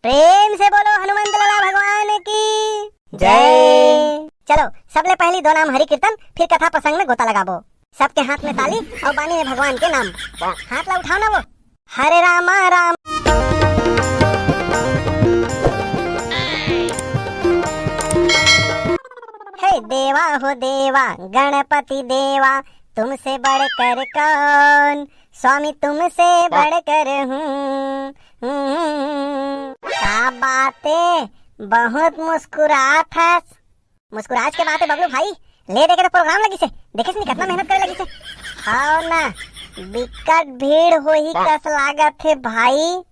प्रेम से बोलो हनुमंत लाला भगवान की जय। चलो सबले पहली दो नाम हरि कीर्तन, फिर कथा प्रसंग में गोता लगाबो। सबके हाथ में ताली और बानी में भगवान के नाम। हाथ ला उठाओ ना वो। हरे रामा राम। हे देवा हो देवा गणपति देवा, तुमसे बढ़कर कौन, स्वामी तुमसे बढ़कर हूँ। क्या बातें, बहुत मुस्कुरात है। मुस्कुरात के बातें बबलू भाई ले देखे तो प्रोग्राम लगी से देखे से कितना मेहनत करे लगी से। हाँ ना, बिकट भीड़ हो ही कस लागत है भाई।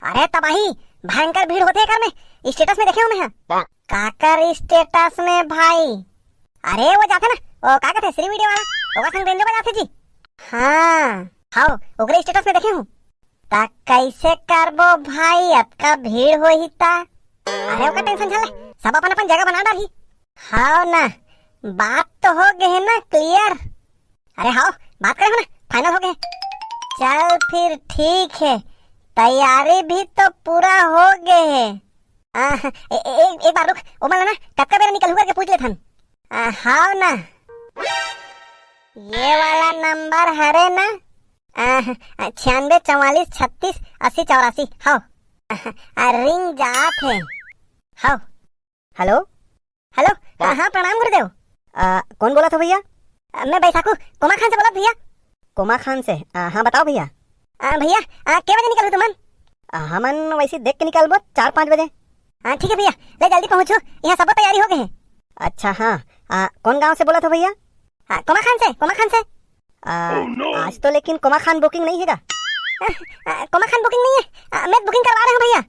अरे तबाही भयंकर भीड़ होते है घर में। स्टेटस में देखे हो मैं काकर स्टेटस में भाई। अरे वो जाते ना वो का कहते श्री वीडियो वाला ओका संग रेंजो बजाते जी। हाँ हाउ ओकरे स्टेटस में देखे हूँ। ता कैसे करबो भाई, अतका भीड़ हो ही ता। अरे ओका टेंशन चले, सब अपन अपन जगह बना डाली। हाँ ना, बात तो हो गए ना क्लियर। अरे हाँ बात करे हो ना, फाइनल हो गए। चल फिर ठीक है, तैयारी भी तो पूरा हो गए है। एक बार रुक, ओ मला ना कब का बेरा निकल हुआ के पूछ ले थन। हाँ ना, ये वाला नंबर हरे ना 9644368084। हाँ रिंग जात है। हाँ हेलो हेलो। हाँ प्रणाम गुरुदेव। कौन बोला था भैया? मैं बैसाखू कोमा खान से बोला भैया। कोमा खान से? हाँ बताओ भैया। भैया के बजे निकलू तुमन? हमन वैसे देख के निकलबो 4-5 बजे। ठीक है भैया, ले जल्दी पहुँचो, यहाँ सब तैयारी हो गए हैं। अच्छा हाँ, कौन गांव से बोला था भैया? कोमा खान से, कोमा खान से। आज तो लेकिन कोमा खान बुकिंग नहीं हैगा। कोमा खान बुकिंग नहीं है, मैं बुकिंग करवा रहा हूँ भैया।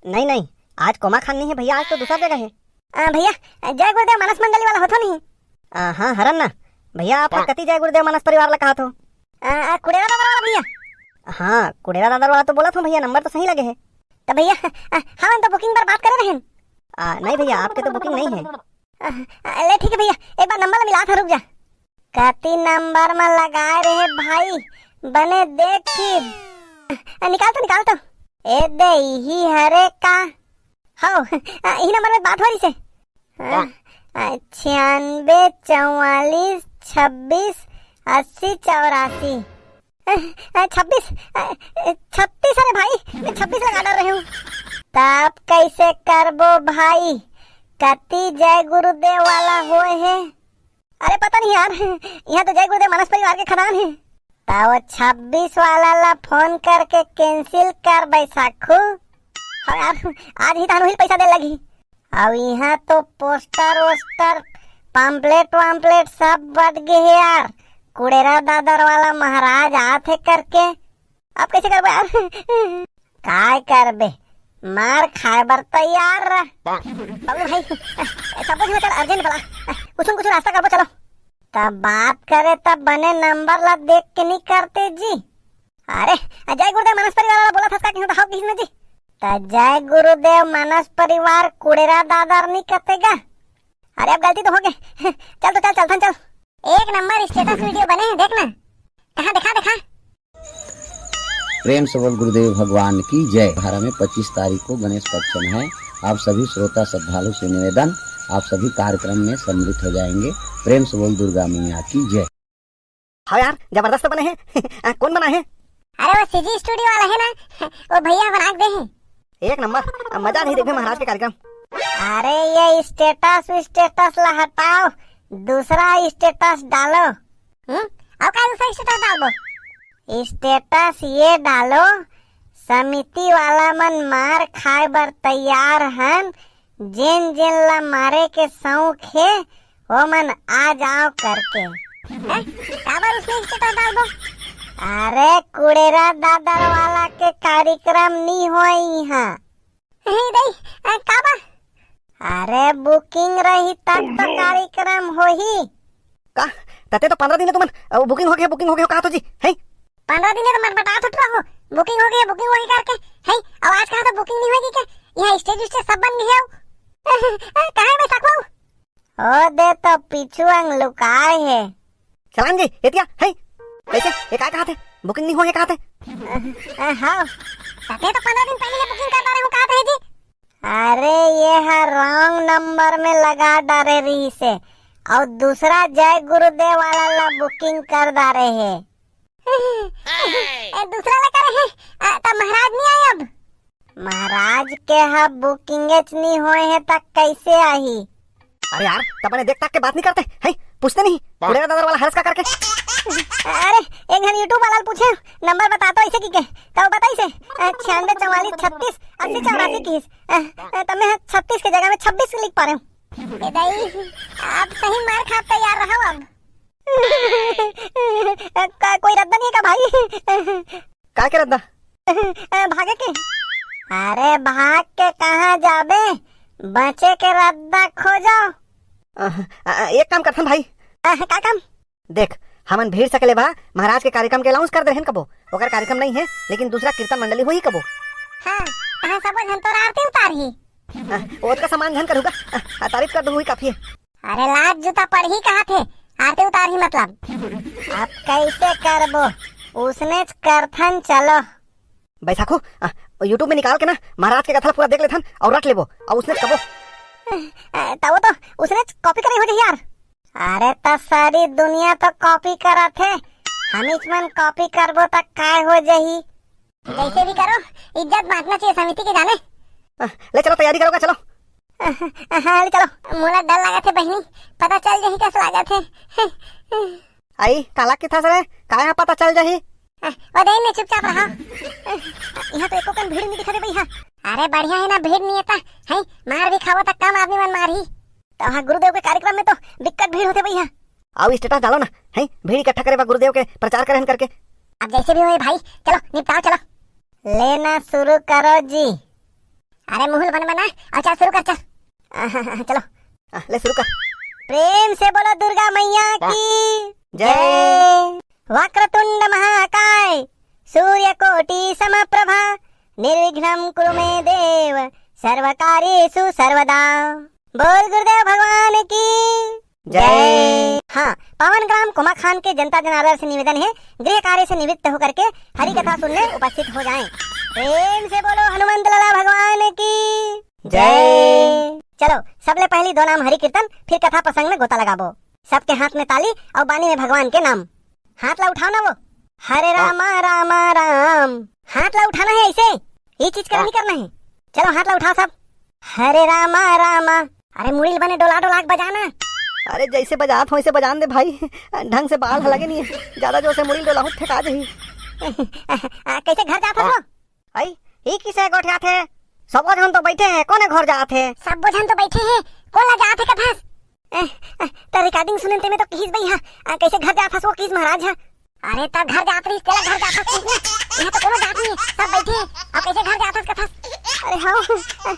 नहीं नहीं, आज कोमा खान नहीं है भैया, आज तो दूसरा जगह है। भैया जय गुरुदेव मानस मंडली वाला हो तो नहीं? हाँ हरन ना भैया, आप कति जय गुरुदेव मानस परिवार ला कहा तो? कुड़ेरा दादा वाला भैया। हाँ कुड़ेरा दादा वाला तो बोला था भैया, नंबर तो सही लगे है। तो भैया हम तो बुकिंग पर बात कर रहे हैं। नहीं भैया, आपके तो बुकिंग नहीं है। ले ठीक है भैया, एक बार नंबर मिला था, रुक जा। कति नंबर में लगा रहे भाई, बने देख की निकाल तो ए दे ही हरे का। हाँ यही नंबर में बात हो रही से। 96 44 26 80 84। 36 अरे भाई, मैं 26 लगा डाल रही हूँ। तब कैसे करबो भाई, कति जय गुरुदेव वाला होए है? अरे पता नहीं यार, यहाँ तो जय गुरुदेव मानस परिवार के खदान है। तो 26 वाला ला फोन करके कैंसिल कर बैसाखू। हाँ यार, आज ही तानु ही पैसा दे लगी। अब यहाँ तो पोस्टर वोस्टर पम्पलेट वाम्पलेट सब बढ़ गए है यार। कुड़ेरा दादर वाला महाराज आते करके, अब कैसे करबे यार? काय करबे, मार खाए बर तैयार रह। बाबू भाई सब कुछ चल अर्जेंट बला, कुछ रास्ता करबो चलो। तब बात करे तब बने नंबर ला देख के नहीं करते जी। अरे जय गुरुदेव मानस परिवार वाला बोला था कि बताओ किसने जी? तो जय गुरुदेव मानस परिवार कुड़ेरा दादर नहीं कतेगा। अरे अब गलती तो हो गई। चल तो चल। एक नंबर स्टेटस वीडियो बने हैं, देखना। कहाँ दिखा। प्रेम से बोल गुरुदेव भगवान की जय। 12 में 25 तारीख को गणेश पक्षम है। आप सभी श्रोता श्रद्धालु से निवेदन, आप सभी कार्यक्रम में सम्मिलित हो जाएंगे। प्रेम से बोल दुर्गा मैया की जय। हाँ यार जबरदस्त बने हैं। कौन बना है? अरे वो सीजी स्टूडियो वाला है ना, वो भैया बना दे हैं। एक नंबर, मजा नहीं देखे महाराज के कार्यक्रम। अरे ये स्टेटस ला हटाओ, दूसरा स्टेटस डालो। अब क्या दूसरा स्टेटस डालो? स्टेटस ये डालो, समिति वाला मन मार खाए बर तैयार हन। जिन ला मारे के शौक है वो मन आ जाओ करके। काबर उसमें स्टेटस डाल दो? अरे कुड़ेरा दादर वाला के कार्यक्रम नहीं हो यहाँ। काबर? अरे बुकिंग रही तब तो कार्यक्रम हो ही का। तते तो 15 दिन तुमन बुकिंग हो गया कहा तो जी है। 15 दिन तो मैं बता तो रहा हूँ, बुकिंग हो गई करके है। अब आज कहा तो बुकिंग नहीं होगी क्या? यहाँ स्टेज सब बन गए हो। कहाँ मैं सकवाऊ? ओ दे तो पिछुआंग लुकाए है। चलान जी एतिया है कैसे ये काय कहा थे बुकिंग नहीं हो गया कहा थे? हाँ तते तो 15 दिन पहले बुकिंग करवा रहे हूँ कहा थे जी। है रॉन्ग नंबर में लगा डारे रही से और दूसरा जय गुरुदेव वाला ला बुकिंग कर डारे है। दूसरा ला करे है तब महाराज नहीं आए अब। महाराज के हा बुकिंग नहीं होए है तक कैसे आई। अरे यार तब देख ताक के बात नहीं करते है, पूछते नहीं पुरेरा दादर वाला हर्ष का करके। अरे एक घन यूट्यूब वाला पूछे नंबर बता तो ऐसे की के तो बताई से 96 44 36 80 84 21 तब मैं 36 की जगह में 26 लिख पा रहे हूँ। दाई आप सही मार खा तैयार रहो अब। कोई रद्दा नहीं है का भाई? का के रद्दा? भागे के? अरे भाग के कहाँ जाबे, बचे के रद्दा खो जाओ। एक काम करथन भाई। का काम? देख हमन भीड़ सकले बा महाराज के कार्यक्रम के अनाउंस कर दे कबो, ओकर कार्यक्रम नहीं है लेकिन दूसरा कीर्तन मंडली हुई कबो। हाँ कहाँ सब जन तो आरती उतारी। ओत का सामान धन करूँगा, तारीफ कर दो हुई काफी है। अरे लाज जूता पढ़ी कहाँ थे, आरती उतारी मतलब। अब कैसे करबो, उसने करथन चलो। बैसाखो यूट्यूब में निकाल के ना महाराज के कथा पूरा देख लेथन और रख लेबो और उसने कबो तब तो उसने कॉपी करी हो यार। अरे तो सारी दुनिया तो कॉपी करा थे, हम मन कॉपी करबो तक काय हो जही। जैसे भी करो इज्जत बांटना चाहिए समिति के जाने। ले चलो तैयारी करोगा चलो। हाँ चलो, मोला डर लगा थे बहनी, पता चल जही कैसे लगा थे। आई काला की था सर का यहाँ पता चल जही। और नहीं चुपचाप रहा, यहाँ तो एको कन भीड़ नहीं दिखा दे भैया। अरे बढ़िया है ना भीड़ नहीं है है मार भी खाओ तक कम आदमी मन मार ही। तो हाँ गुरुदेव के कार्यक्रम में तो दिक्कत भीड़ होते भैया। आओ स्टेटस डालो ना है, भीड़ इकट्ठा करे गुरुदेव के प्रचार करें करके। अब जैसे भी हो भाई चलो निपटाओ चलो। लेना शुरू करो जी। अरे मुहुल बना और चल शुरू कर चल। चलो ले शुरू कर। प्रेम से बोलो दुर्गा मैया की जय। वक्रतुंड महाकाय सूर्यकोटि समप्रभा निर्विघ्नं कुरु मे देव सर्वकार्येषु सर्वदा। बोल गुरुदेव भगवान की जय। हाँ पवन ग्राम कुमा खान के जनता जनार्दन से निवेदन है, गृह कार्य से निवृत्त होकर के हरि कथा सुनने उपस्थित हो जाएं। प्रेम से बोलो हनुमंत लाला भगवान की जय। चलो सबले पहली दो नाम हरि कीर्तन फिर कथा प्रसंग में गोता लगाबो। सबके हाथ में ताली और बानी में भगवान के नाम। हाथ ला उठाओ ना वो, हरे रामा रामा राम। हाथ ला उठाना है ऐसे, ये चीज नहीं करना है। चलो हाथ ला उठाओ सब। हरे रामा रामा। अरे मुड़िल बने डोला डोलाक बजाना। अरे जैसे बजात हो वैसे बजान दे भाई, ढंग से बाल लगे नहीं है, ज्यादा जोर से मुड़िल डोला ठेका जही। कैसे घर जात हो? आई ये किसे गोठिया थे, सब जन तो बैठे हैं, कोने घर जात है? सब जन तो बैठे हैं, कौन ला जात है कथा? तो रिकॉर्डिंग सुनते में तो किस भैया कैसे घर जात हस वो किस महाराज है? अरे तब घर जात रही तेरा घर जात हस, यहाँ तो कोनो जात नहीं है, सब बैठे हैं और कैसे घर जात हस कथा? अरे हाँ